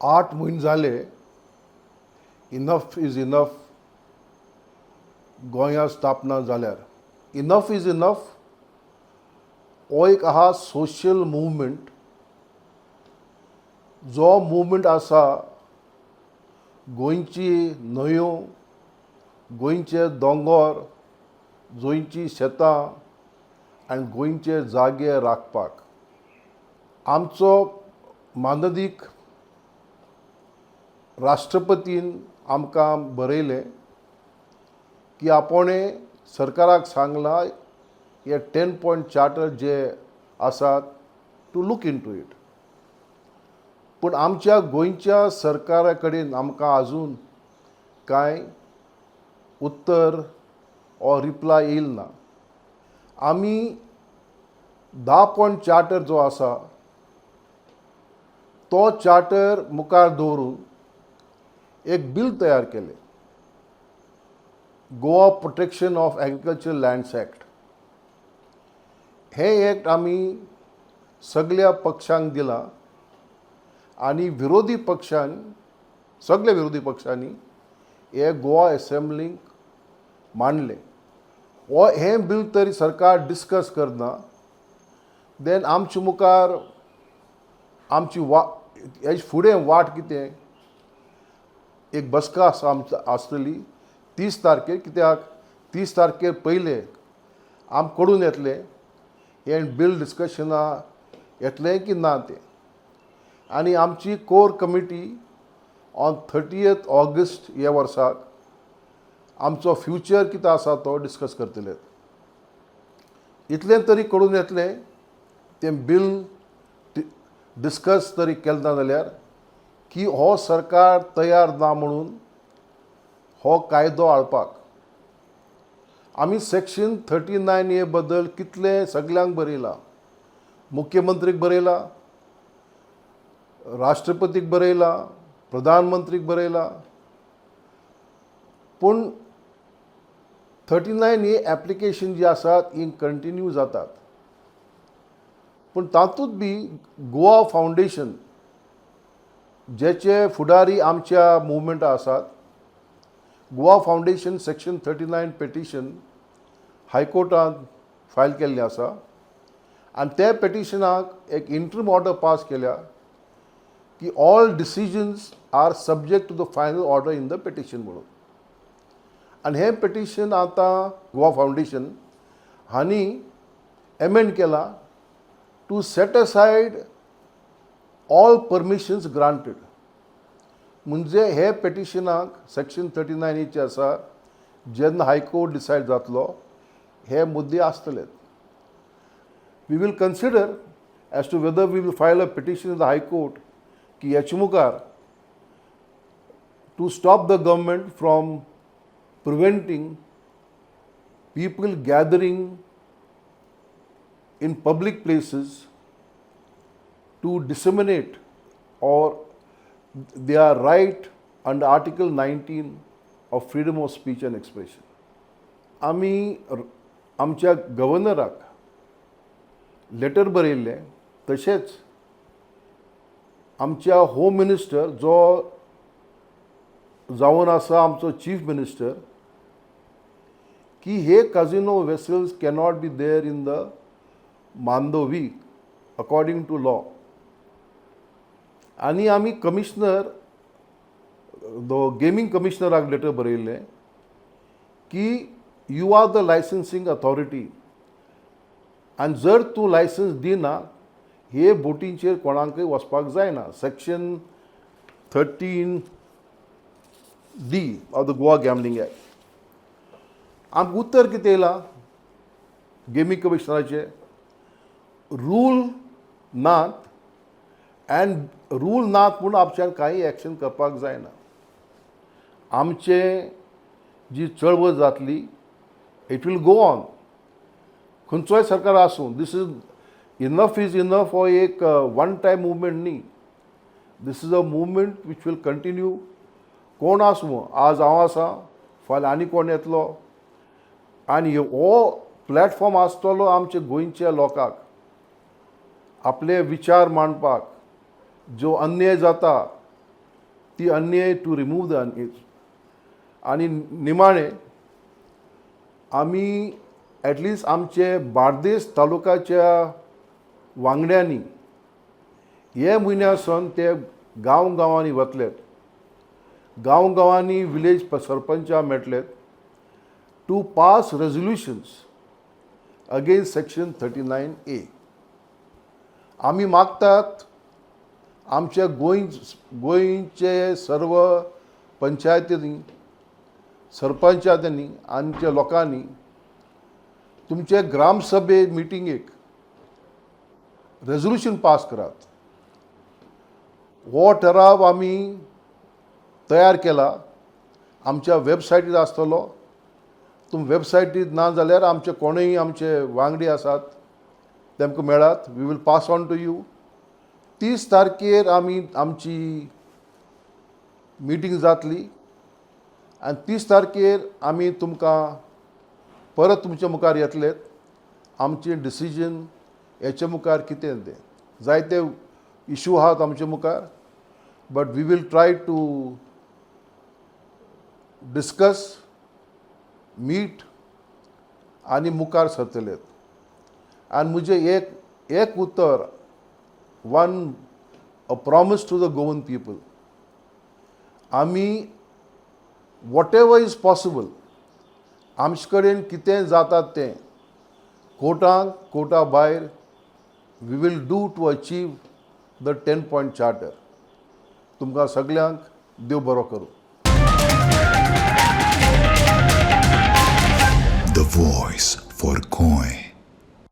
8 म्हयने जाले enough is enough गोंया स्थापना जाल्यार इनफ इज इनफ हो एक आहा सोशल मुवमेंट जो मुवमेंट आसा गोंयची न्हंयो गोंयचे दोंगर गोंयची शेतां आनी गोंयचे जागे राखपाक आमचो मानदीक राष्ट्रपतीन आमकां बरयलें की आपणें सरकाराक सांगलां हे 10 पॉयंट चार्टर जे आसात टू लूक इनटू इट. पूण आमच्या गोंयच्या सरकारा कडेन आमकां आजून कांय उत्तर ओ रिप्लाय येयल ना. आमी 10 पॉयंट चार्टर जो आसा तो चार्टर मुखार दवरून एक बिल तयार केलें, Goa protection of agriculture lands act. हे एक्ट आमी सगळ्या पक्षांक दिलां आनी विरोधी पक्षांनी सगळ्या विरोधी पक्षांनी हे गोवा असेंब्लीक मांडलें. हे बिल तरी सरकार डिस्कस करना. देन आमचे मुखार आमची हेजे फुडें वाट कितें, एक बसका आसतली 30 तारखेर. कित्याक 30 तारखेर पयले आम कळून येतलें हे बिल डिस्कशना येतलें की ना तें. आनी आमची core committee on 30th August ह्या वर्साक आमचो फ्युचर कितें आसा तो डिस्कस करतले. इतलें तरी कळून येतलें तें बिल डिस्कस तरी केलें ना जाल्यार की हो सरकार तयार ना म्हणून हो कायदो हाडपाक. आमी सेक्शन 39A बद्दल कितलें सगळ्यांक बरयलां, मुख्यमंत्रीक बरयलां, राष्ट्रपतीक बरयलां, प्रधानमंत्रीक बरयलां. पूण 39A एप्लिकेशन जी आसात ही कंटिन्यू जातात. पूण तातूंत बी गोवा फावंडेशन जेचे फुडारी आमच्या मुवमेंटा आसात, गोवा फावंडेशन सेक्शन 39 पेटिशन हायकोर्टांत फायल केल्लें आसा आनी ते पेटिशनाक एक इंटरीम ऑर्डर पास केल्या की all decisions are subject to the final order in the petition म्हणून. आनी हें पेटिशन आतां गोवा फावंडेशन हांणी एमेंड केलां to set aside all permissions granted. म्हणजे हे पेटिशनाक सेक्शन 39A आसा जेन्ना हायकोर्ट डिसायड जातलो हे मुद्दे आसतलेत. We will consider as to whether we will file a petition in the high court की हेचे मुखार to stop the government from preventing people gathering in public places to disseminate or their right under Article 19 of freedom of speech and expression. आमी आमच्या गव्हर्नराक letter बरयल्लें, तशेंच आमच्या home minister जो जावन आसा आमचो चीफ मिनिस्टर, की हे casino vessels cannot be there in the Mandovi according to law. आनी आमी कमिशनर गेमींग कमिशनराक लेटर बरयल्लें की you are the licensing authority आनी जर तूं लायसन्स दिना हे बोटींचेर कोणाकय वचपाक जायना. Section 13D of the Goa gambling act. आमकां उत्तर कितें येयलां गेमींग कमिशनराचें, रूल नात अँड रूल नात म्हणून आमच्यान कांय एक्शन करपाक जायना. आमचे जी चळवळ जातली इट वील गो ऑन. खंयचोय सरकार आसूं, दिस इज इनफ हो एक वन टायम मुवमेंट न्ही. This is a movement which will continue. कोण आसूं, आज हांव आसा, फाल्यां आनी कोण येतलो. आनी हो प्लॅटफॉर्म आसतलो आमच्या गोंयच्या लोकांक आपले विचार मांडपाक. जो अन्याय जाता ती अन्याय टू रिमूव द अन्याय. आणि निमाणे आमी ॲटलिस्ट आमचे बार्देस तालुकाच्या वांगड्यांनी हे म्हयन्यासून ते गांवांनी वतलेत. गांवांनी विलेज सरपंचां मेळटलेत to pass resolutions against section 39A. आमी मागतात आमच्या गोंयचे सर्व पंचायतींनी सरपंचांनी आमच्या लोकांनी तुमचे ग्रामसभे मिटिंगेक रेजोल्युशन पास करात. हो ठराव आमी तयार केला. आमच्या वेबसायटीर आसतलो. तुम वेबसायटीर ना जाल्यार आमचे कोणूय आमचे वांगडी आसात तेमकां मेळात. We will pass on to you. 30 तारखेर आमची मिटींग जातली आनी 30 तारखेर आमी तुमकां परत तुमच्या मुखार येतलेत. आमचें डिसिजन हेच्या मुखार कितें तें जायते इशू आहात आमच्या मुखार. But we will try to discuss, meet आनी मुखार सरतलेत. आनी म्हजें एक उत्तर, a promise to the Goan people. आमी वॉट एवर इज पॉसिबल आमचे कडेन कितें जाता तें कोर्टा भायर we will do to achieve the 10 point charter. तुमकां सगल्यांक देव बरो करूं. The voice for Goy.